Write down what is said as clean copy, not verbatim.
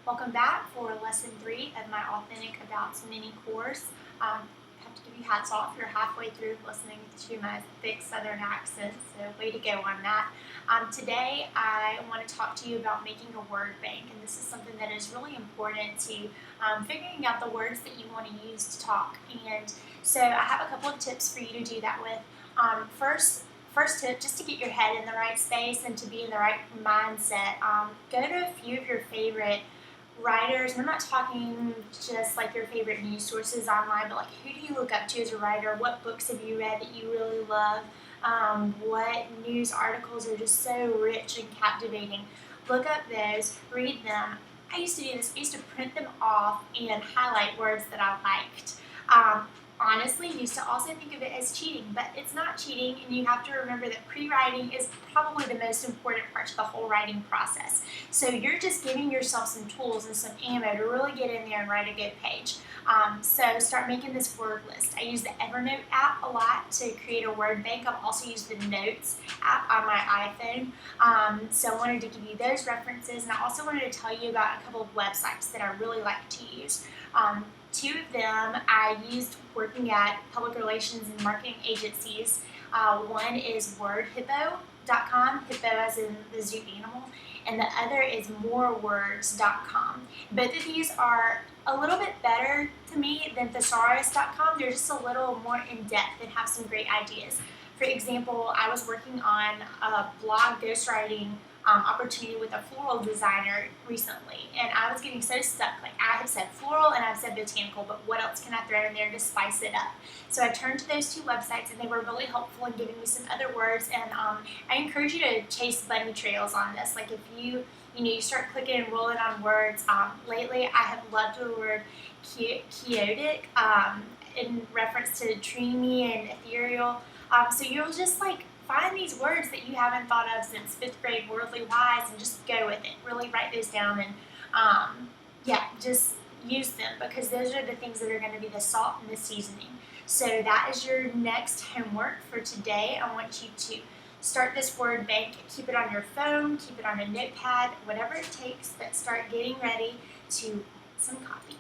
Welcome back for lesson 3 of my Authentic Abouts mini course. I have to give you hats off. You're halfway through listening to my thick Southern accent, so way to go on that. Today I want to talk to you about making a word bank, and this is something that is really important to figuring out the words that you want to use to talk. And so I have a couple of tips for you to do that with. First tip, just to get your head in the right space and to be in the right mindset, go to a few of your favorite writers, and I'm not talking just like your favorite news sources online, but like who do you look up to as a writer? What books have you read that you really love? What news articles are just so rich and captivating? Look up those, read them. I used to do this. I used to print them off and highlight words that I liked. Honestly, used to also think of it as cheating, but it's not cheating, and you have to remember that pre-writing is probably the most important part to the whole writing process. So you're just giving yourself some tools and some ammo to really get in there and write a good page. So start making this word list. I use the Evernote app a lot to create a word bank. I've also used the Notes app on my iPhone. So I wanted to give you those references, and I also wanted to tell you about a couple of websites that I really like to use. Two of them I used working at public relations and marketing agencies. One is wordhippo.com, hippo as in the zoo animal, and the other is morewords.com. Both of these are a little bit better to me than thesaurus.com. They're just a little more in depth and have some great ideas. For example, I was working on a blog ghostwriting opportunity with a floral designer recently, and I was getting so stuck. Like, I have said floral and I've said botanical, but what else can I throw in there to spice it up? So I turned to those two websites, and they were really helpful in giving me some other words. And I encourage you to chase bunny trails on this. Like, if you start clicking and rolling on words. Lately, I have loved the word chaotic in reference to dreamy and ethereal. So you'll just find these words that you haven't thought of since 5th grade Worldly Wise and just go with it. Really write those down and just use them, because those are the things that are going to be the salt and the seasoning. So that is your next homework for today. I want you to start this word bank. Keep it on your phone, keep it on a notepad, whatever it takes, but start getting ready to some coffee.